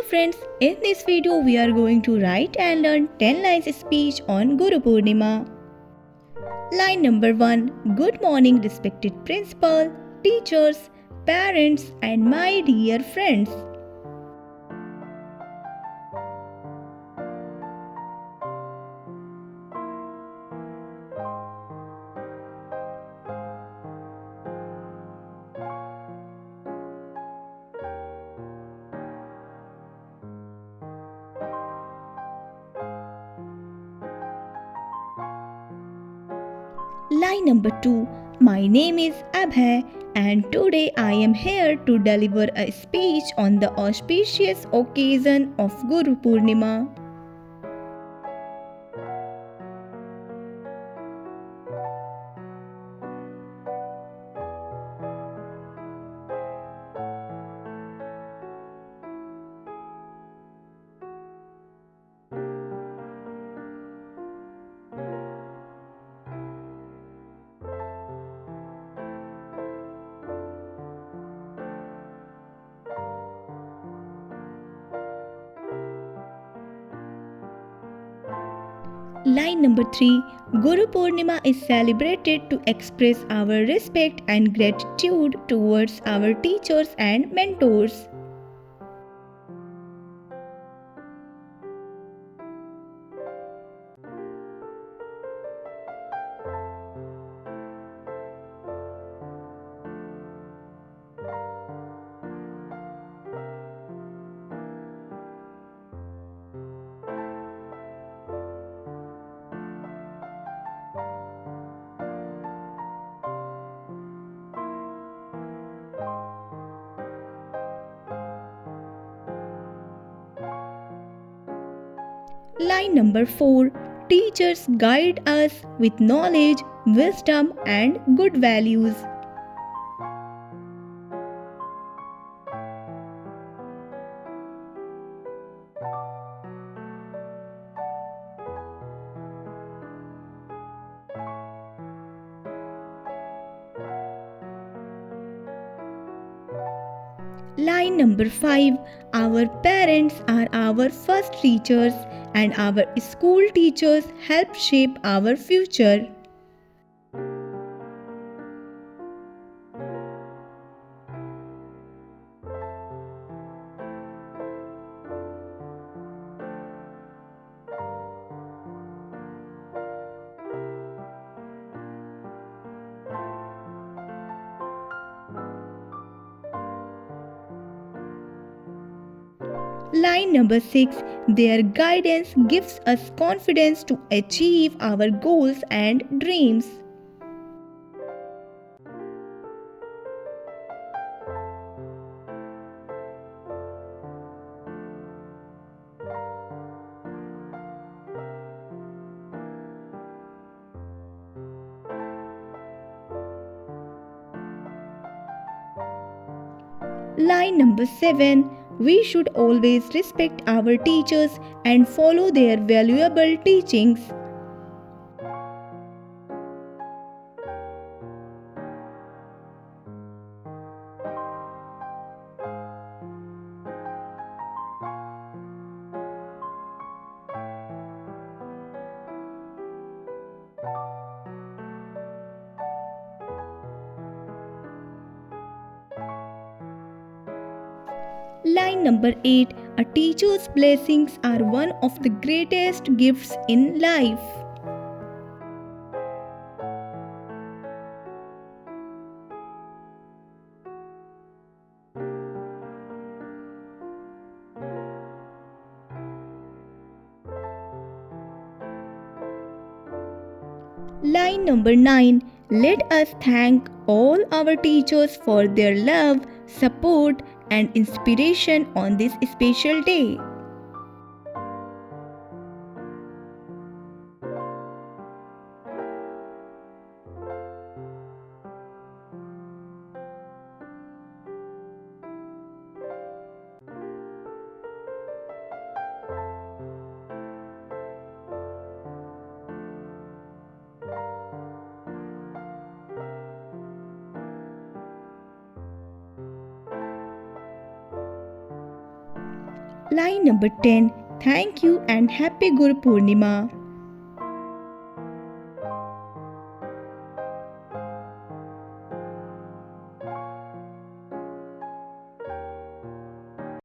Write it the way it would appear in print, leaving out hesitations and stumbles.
friends, in this video we are going to write and learn 10 lines speech on Guru Purnima. Line number 1. Good morning respected principal, teachers, parents and my dear friends. Line number 2. My name is Abhay and today I am here to deliver a speech on the auspicious occasion of Guru Purnima. Line number 3. Guru Purnima is celebrated to express our respect and gratitude towards our teachers and mentors. Line number 4. Teachers guide us with knowledge, wisdom and good values. Line number 5. Our parents are our first teachers and our school teachers help shape our future. Line number 6. Their guidance gives us confidence to achieve our goals and dreams. Line number 7. We should always respect our teachers and follow their valuable teachings. Line number 8. A teacher's blessings are one of the greatest gifts in life. Line number 9. Let us thank all our teachers for their love, support, and inspiration on this special day. Line number 10. Thank you and happy Guru Purnima.